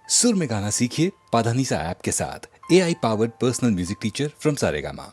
सुर में गाना सीखिए पाधानीसा ऐप के साथ। AI powered personal music teacher from Saregama.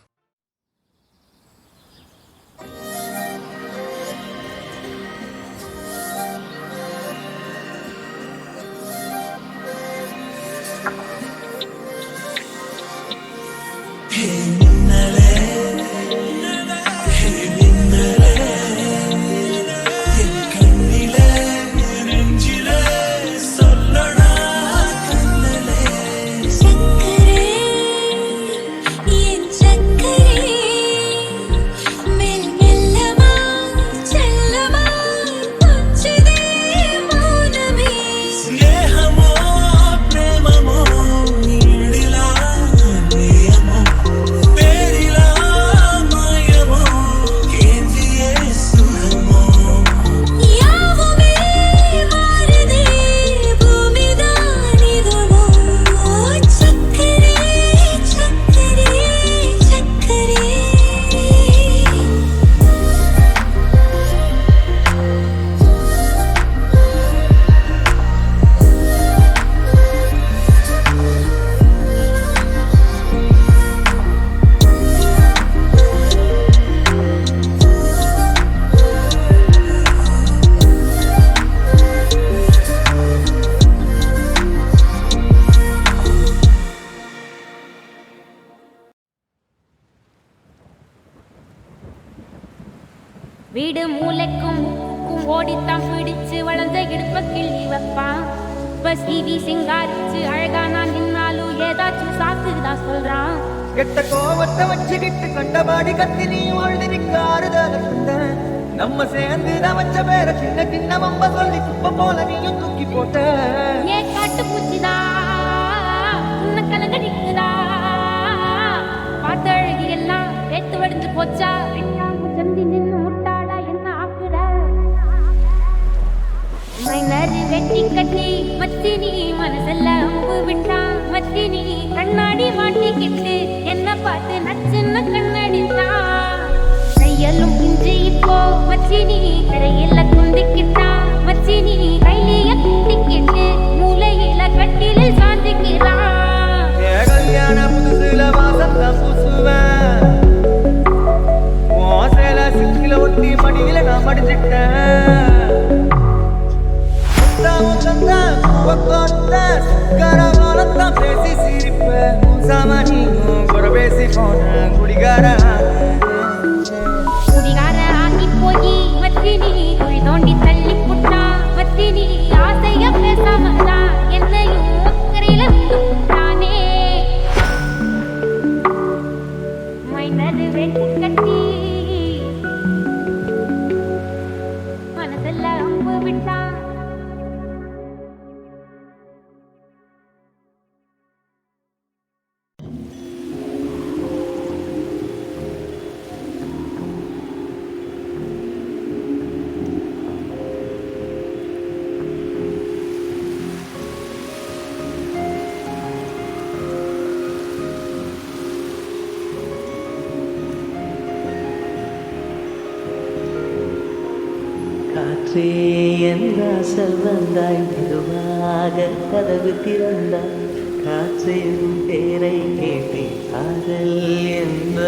வீடு மூளைக்கும் ஓடித்தான் பிடிச்சு வளர்ந்த இடுப்ப கிள்ளி வைப்பான். பஸ் டிவி சிங்காரிச்சு அழகா நான் நின்னாலும் ஏதாச்சும் சாக்குதான் சொல்றான். கெட்ட கோவத்தை வச்சுக்கிட்டு கண்டபாடி கத்தி நீ வாழ்ந்து நிக்காருதல நம்ம சேர்ந்துதான் வச்ச பேர சின்ன சின்ன மம்ப சொல்லி குப்ப போல நீயும் தூக்கி போட்ட. ஏ காட்டு பூச்சிதா உன்ன கலங்க நிக்குதா, பார்த்த அழகி எல்லாம் வேத்து வடிஞ்சு போச்சா. சந்தி நின்று முட்டாடா என்ன ஆக்குற. மைனரு வெட்டி கட்டி மத்தினி மனசல்ல அம்பு விட்டான். மத்தினி கண்ணாடி மாட்டிக்கிட்டு என்ன பார்த்து நச்சுன்னு கண்ணடித்தான். கையலும் இன்றி இப்போ மச்சினி கரையில குந்திக்கிட்டான். மச்சினி கைலிய குத்திக்கிட்டு மூளையில கட்டிலில் சாந்திக்கிறான். கல்யாண புதுசுல வாசம் தான் பூசுவேன். சேல சிக்கில ஒட்டி மடியில நான் மடிச்சிட்டேன். கரகாலத்தான் பேசி சிரிப்பேன். சாமானியும் கூட பேசி போன குடிகார ஆகி போய் மத்தினி குழி தோண்டி தள்ளி புட்டான். மத்தினி ஆசைய பேசாமதான் என்னையும் அக்கறையில விட்டுட்டானே. மைனரு வெட்டி கட்டி மனசல்ல அம்பு விட்டான். காற்றே என்றாசல் வந்தாய், மெதுவாக கதவு திறந்தாய். காற்றின் பேரை கேட்டேன் காதல் என்ற.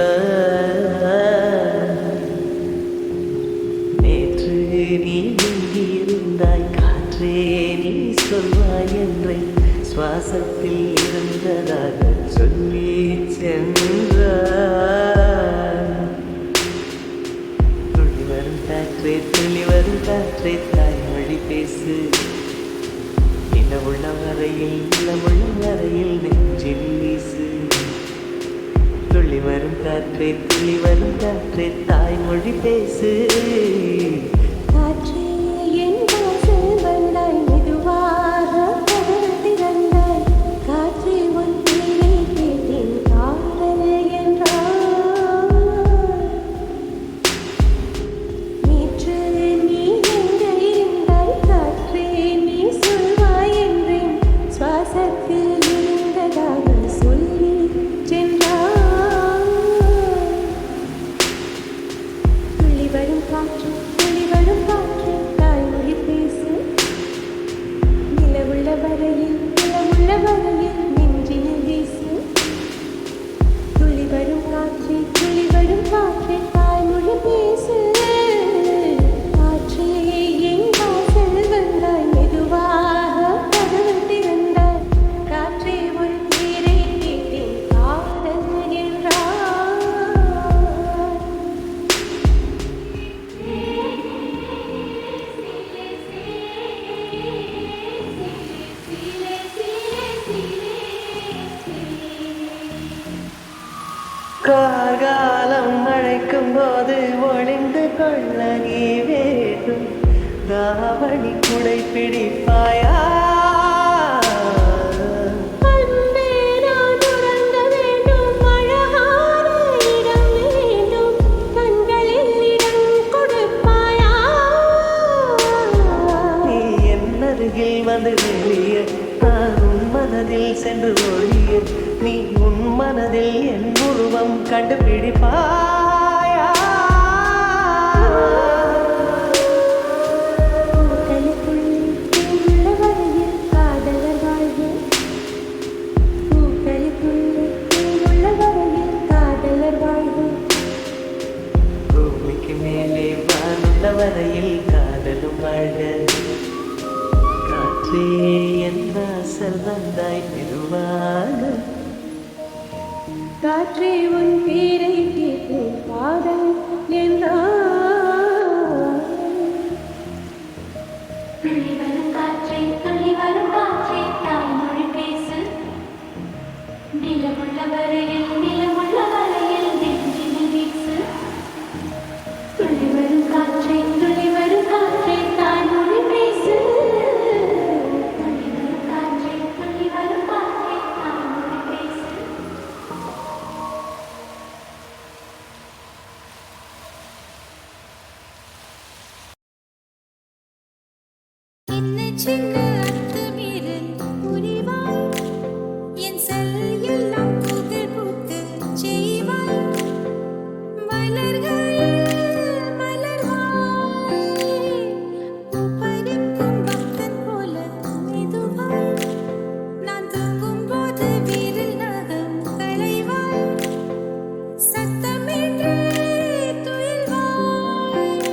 நேற்று நீ எங்கிருந்தாய், காற்றே நீ சொல்வாய் என்றே சுவாசத்தில் இருந்ததாக சொல்லி சென்றாய். துளி வரும் காற்றே தாய்மொழி பேசு. இளமுள்ள வரையில் நெஞ்சில் வீசு. துளி வரும் காற்றே தாய்மொழி பேசு. காற்றே என் வாசல் வந்தாய், மெதுவாக கதவு திறந்தாய். காற்றே உன் பேரை கேட்டேன் காதல் என்றாய். நேற்று நீ எங்கே இருந்தாய், காற்றே நீ சொல்வாய் என்றேன் சுவாசத்தில் இருந்ததாக சொல்லி சென்றாய். துள்ளி வரும் காற்று துள்ளி கார்காலம் அழைக்கும் போது ஒளிந்து கொள்ள நீ வேண்டும் தாவணி குடை பிடிப்பாயா அன்பே நான் உறங்க வேண்டும் அழகான இடம் வேண்டும் கண்களில் இடம் கொடுப்பாயா நீ என் அருகில் வந்து வெளியே நான் உன் மனதில் சென்று ஒழிய நீ உன் மனதில் என் உருவம் கண்டுபிடிப்பாயா பூக்களுக்குள்ளே உள்ள வரையில் காதலர் வாழ்வு பூக்களுக்குள்ளே உள்ள வரையில் காதலர் வாழ்வு பூமிக்கு மேலே வானுள்ள வரையில் காதலும் வாழ்க காற்றே என் வாசல் வந்தாய் மெதுவாக காற்றே உன் பேரை கேட்டு காதல் என்றார் துள்ளி வரும் காற்றே தாய்மொழி பேசு நிலமுள்ள வரையில் நெஞ்சினில் வீசு துள்ளி வரும் காற்றே தாய்மொழி பேசு துள்ளி வரும் காற்றே தாய்மொழி பேசு என்ன சின்ன அத்துமீறல் புரிவாய் என் செல் எல்லாம் புகழ் பூக்க செய்வாய் மலர்களில் மலர்வாய் பறிக்கும் பக்தன் போல மெதுவாய் நான் தூங்கும் போது வீரில் நகம் களைவாய் சத்தமின்றி துயில்வாய்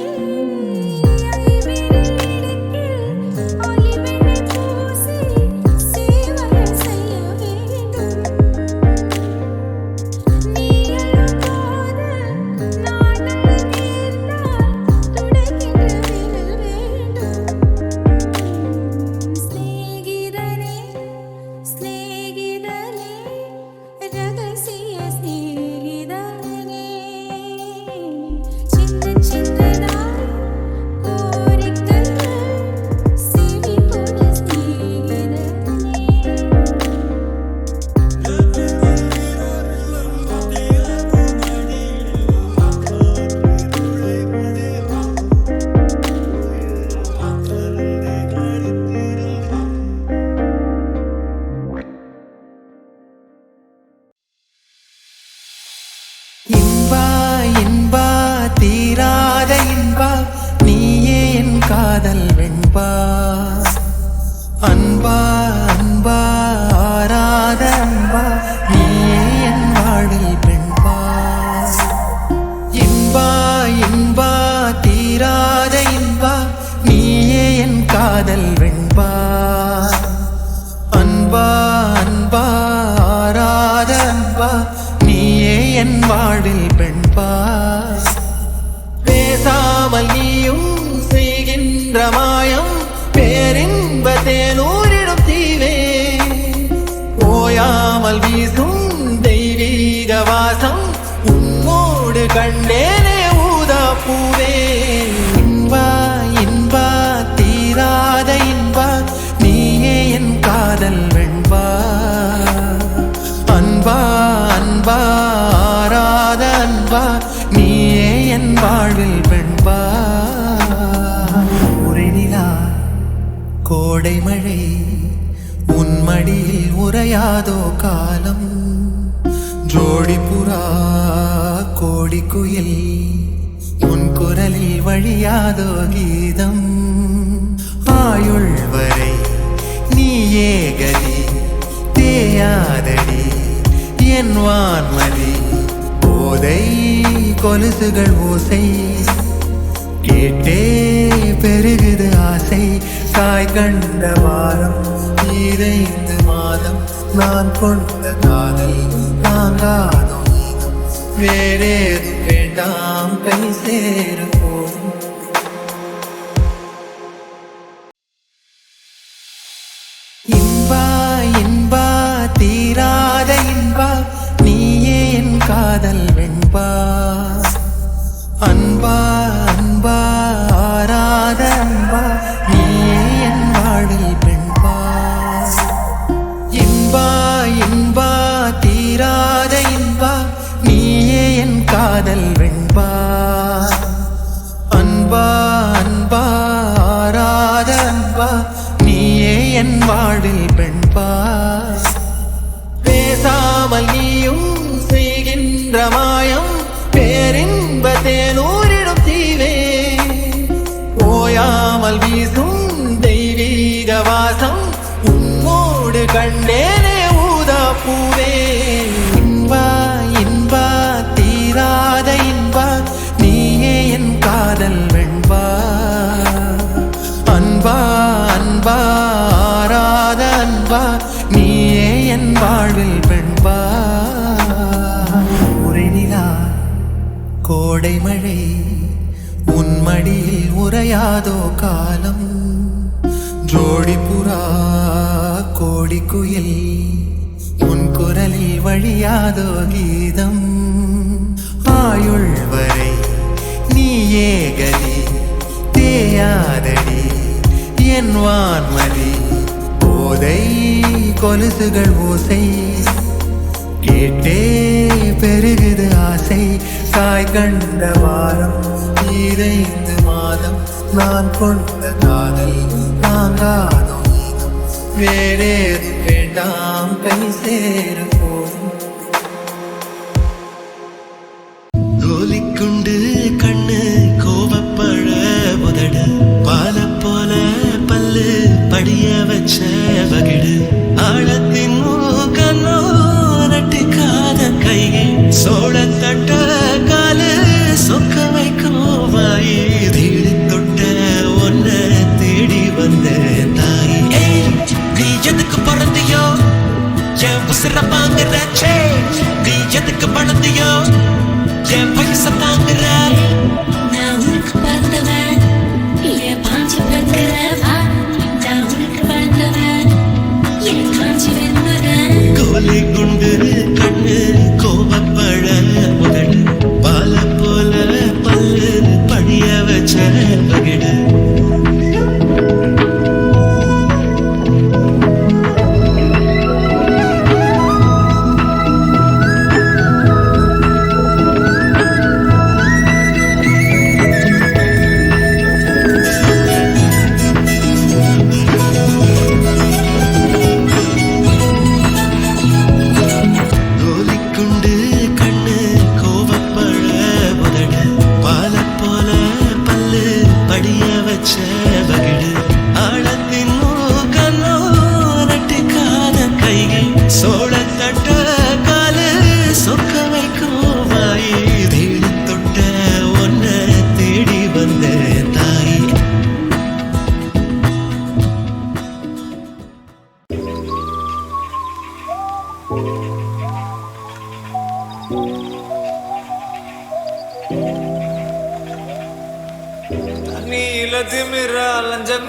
இன்பா இன்பா தீராத இன்பா நீயே என் காதல் வெண்பா அன்பா அன்பா ஆராத அன்பா நீயே என் வாழ்வில் பெண்பா இன்பா இன்பா தீராத இன்பா நீயே என் காதல் வெண்பா அன்பா அன்பா ஆராத அன்பா நீயே என் வாழ்வில் பெண்பா பேசாமல் நீயும் செய்கின்ற மாயம் பேரின்ப தேனூரிடும் தீவே ஓயாமல் வீசும் தெய்வீக வாசம் உன்னோடு கண்டேனே ஊதா பூவே இன்பா இன்பா தீராத இன்பா நீயே என் காதல் வெண்பா அன்பா அன்பா ஆராத அன்பா நீயே என் வாழ்வில் பெண்பா ஒரு நிலா கோடை மழை உன் மடியில் உறையாதோ காலம் ஜோடி புறா கோடி குயில் உன் குரலில் வழியாதோ கீதம் ஆயுள் வரை நீயே கதி தேயாதடி என் வான்மதி போதை கொலுசுகள் ஓசை கேட்டே பெருகுது ஆசை தாய் கண்ட வாரம் 15 மாதம் நான் கொண்ட காதல் தாங்காதோ நீதம் வேறேதும் வேண்டாம் கை சேரும் போதும் இன்பா இன்பா தீராத இன்பா நீயே என் காதல் காதல் வெண்பா அன்பா அன்பா ஆராத அன்பா நீயே என் வாழ்வில் பெண்பா பேசாமல் நீயும் செய்கின்ற மாயம் பேரின்ப தேனூரிடும் தீவே ஓயாமல் வீசும் தெய்வீக வாசம் உன்னோடு கண்டேனே ஊதா பூவே இன்பா இன்பா தீராத இன்பா நீயே என் காதல் வெண்பா அன்பா அன்பா ஆராத அன்பா நீயே என் வாழ்வில் பெண்பா ஒரு நிலா கோடை மழை உன் மடியில் உறையாதோ காலம் ஜோடி புறா கோடி குயில் உன் குரலில் வழியாதோ கீதம் ஆயுள் வரை நீயே கதி தேயாதடி என் வான்மதி போதை கொலுசுகள் ஓசை கேட்டே பெருகுது ஆசை தாய் கண்ட வாரம் 5 மாதம் நான் கொண்ட காதல் தாங்காதோ நீதம் வேறேது வேண்டாம் கை சேருவோம் கோலிக்குண்டு கண்ணு கோபப்பழ முதடு பால போல பல்லு படிய வச்ச வகிடு ஆழத்தின் கண்ணோ நட்டுக்காத கையை சோழத்தட்ட காலு சொக்க வைக்கும் வாயி தேடி தொட்ட ஒன்ன தேடி வந்த தாய் நீ எதுக்கு பிறந்தியோ என் உசிர பாங்குற நீ எதுக்கு பழந்தியோ என் வயச பாங்குற நான் உனக்கு பார்த்தவன் என் பாஞ்சு பார்க்கிறவன் நான் உனக்கு பார்த்தவன் என் காஞ்சி வெந்தவன் கோலி குண்டு கண்ணு கோபப்பழ முதடு பால போல பல்லு படிய வச்ச பகிடு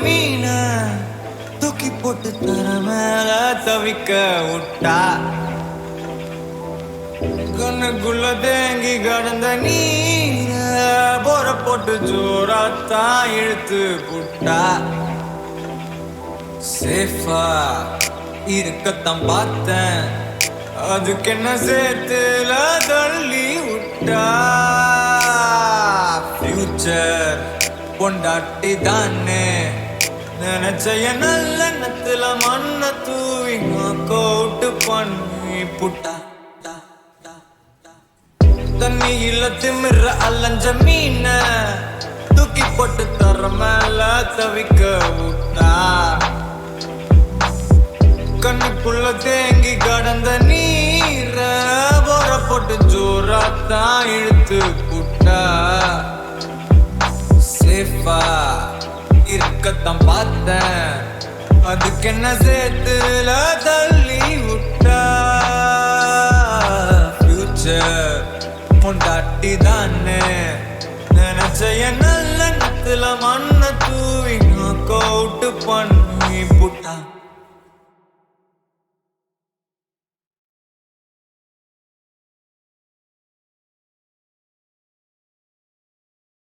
மீன தூக்கி போட்டு தர மேல தவிக்க விட்டா கண்ணுக்குள்ள தேங்கி கடந்த நீர போற போட்டு ஜோராத்தான் இழுத்து புட்டா சேஃபா இருக்கத்தான் பார்த்தேன் அதுக்கு என்ன சேர்த்துல தள்ளி விட்டா ஃபியூச்சர் பொண்டாட்டி தானே நினைச்ச நல்ல நத்துல மண்ண தூவி கோட்டு பண்ணி புட்டா தண்ணி இல்ல திமிர அலஞ்ச மீன தூக்கி போட்டு தர மேல தவிக்க விட்டா கண்ணுக்குள்ள தேங்கி கடந்த நீர போற போட்டு ஜோராத்தான் இழுத்து புட்டா சேஃபா இருக்கத்தான் பார்த்தேன் அதுக்கு என்ன சேர்த்துல தள்ளி விட்டா ஃபியூச்சர் பொண்டாட்டி தானே நினைச்ச நல்ல நத்துல மண்ண தூவி கோட்டு பண்ணி புட்டா